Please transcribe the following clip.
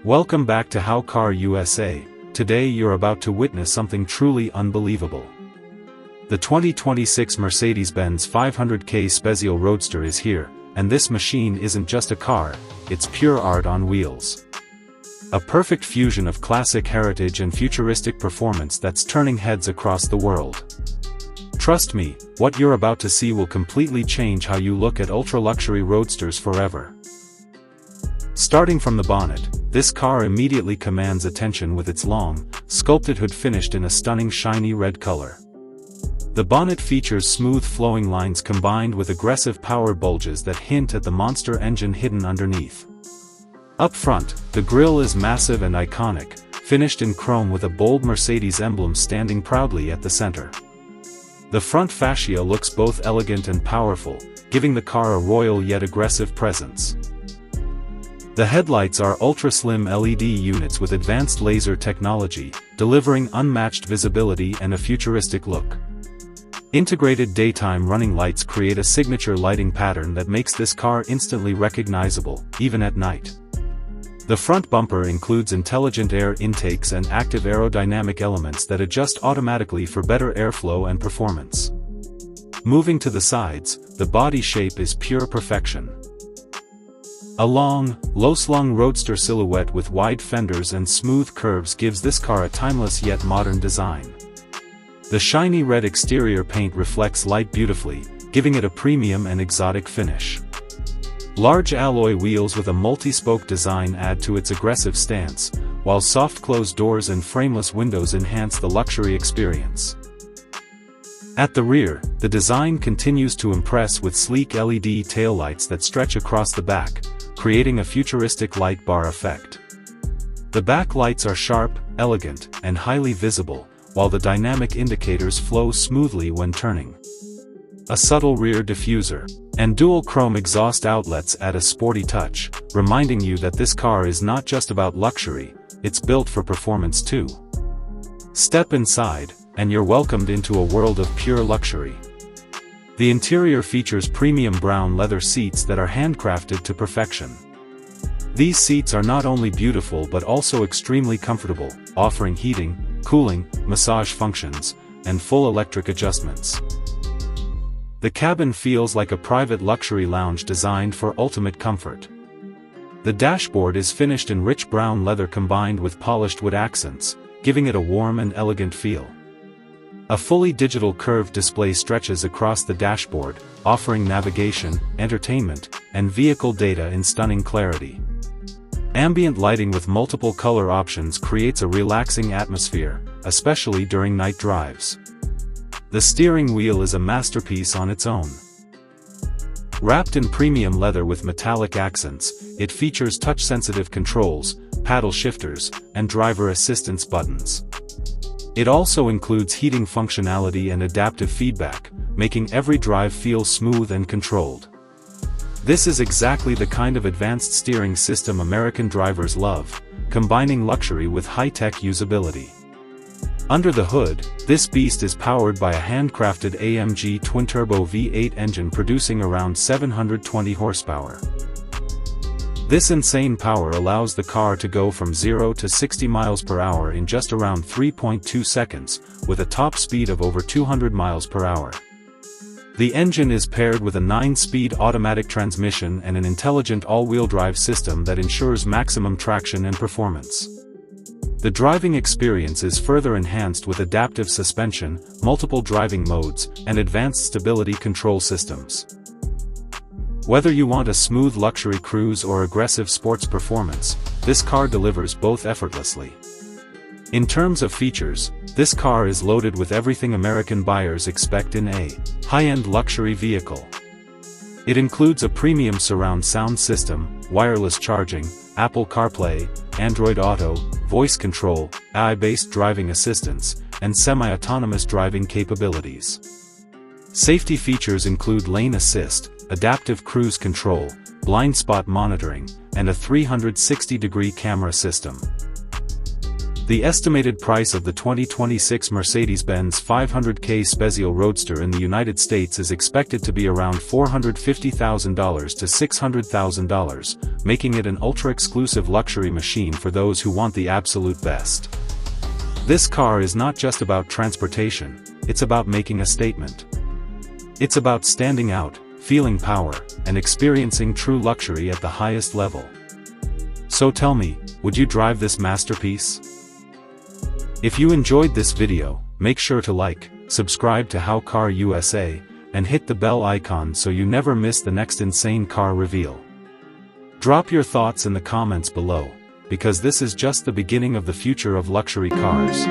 Welcome back to How Car USA. Today you're about to witness something truly unbelievable. The 2026 Mercedes-Benz 500K Spezial Roadster is here, and this machine isn't just a car, it's pure art on wheels. A perfect fusion of classic heritage and futuristic performance that's turning heads across the world. Trust me, what you're about to see will completely change how you look at ultra-luxury roadsters forever. Starting from the bonnet, this car immediately commands attention with its long, sculpted hood finished in a stunning shiny red color. The bonnet features smooth flowing lines combined with aggressive power bulges that hint at the monster engine hidden underneath. Up front, the grille is massive and iconic, finished in chrome with a bold Mercedes emblem standing proudly at the center. The front fascia looks both elegant and powerful, giving the car a royal yet aggressive presence. The headlights are ultra-slim LED units with advanced laser technology, delivering unmatched visibility and a futuristic look. Integrated daytime running lights create a signature lighting pattern that makes this car instantly recognizable, even at night. The front bumper includes intelligent air intakes and active aerodynamic elements that adjust automatically for better airflow and performance. Moving to the sides, the body shape is pure perfection. A long, low-slung roadster silhouette with wide fenders and smooth curves gives this car a timeless yet modern design. The shiny red exterior paint reflects light beautifully, giving it a premium and exotic finish. Large alloy wheels with a multi-spoke design add to its aggressive stance, while soft closed doors and frameless windows enhance the luxury experience. At the rear, the design continues to impress with sleek LED taillights that stretch across the back, creating a futuristic light bar effect. The back lights are sharp, elegant, and highly visible, while the dynamic indicators flow smoothly when turning. A subtle rear diffuser and dual chrome exhaust outlets add a sporty touch, reminding you that this car is not just about luxury, it's built for performance too. Step inside, and you're welcomed into a world of pure luxury. The interior features premium brown leather seats that are handcrafted to perfection. These seats are not only beautiful but also extremely comfortable, offering heating, cooling, massage functions, and full electric adjustments. The cabin feels like a private luxury lounge designed for ultimate comfort. The dashboard is finished in rich brown leather combined with polished wood accents, giving it a warm and elegant feel. A fully digital curved display stretches across the dashboard, offering navigation, entertainment, and vehicle data in stunning clarity. Ambient lighting with multiple color options creates a relaxing atmosphere, especially during night drives. The steering wheel is a masterpiece on its own. Wrapped in premium leather with metallic accents, it features touch-sensitive controls, paddle shifters, and driver assistance buttons. It also includes heating functionality and adaptive feedback, making every drive feel smooth and controlled. This is exactly the kind of advanced steering system American drivers love, combining luxury with high-tech usability. Under the hood, this beast is powered by a handcrafted AMG twin-turbo V8 engine producing around 720 horsepower. This insane power allows the car to go from 0 to 60 miles per hour in just around 3.2 seconds, with a top speed of over 200 miles per hour. The engine is paired with a 9-speed automatic transmission and an intelligent all-wheel drive system that ensures maximum traction and performance. The driving experience is further enhanced with adaptive suspension, multiple driving modes, and advanced stability control systems. Whether you want a smooth luxury cruise or aggressive sports performance, this car delivers both effortlessly. In terms of features, this car is loaded with everything American buyers expect in a high-end luxury vehicle. It includes a premium surround sound system, wireless charging, Apple CarPlay, Android Auto, voice control, AI-based driving assistance, and semi-autonomous driving capabilities. Safety features include lane assist, adaptive cruise control, blind spot monitoring, and a 360-degree camera system. The estimated price of the 2026 Mercedes-Benz 500K Spezial Roadster in the United States is expected to be around $450,000 to $600,000, making it an ultra-exclusive luxury machine for those who want the absolute best. This car is not just about transportation, it's about making a statement. It's about standing out, feeling power, and experiencing true luxury at the highest level. So tell me, would you drive this masterpiece? If you enjoyed this video, make sure to like, subscribe to How Car USA, and hit the bell icon so you never miss the next insane car reveal. Drop your thoughts in the comments below, because this is just the beginning of the future of luxury cars.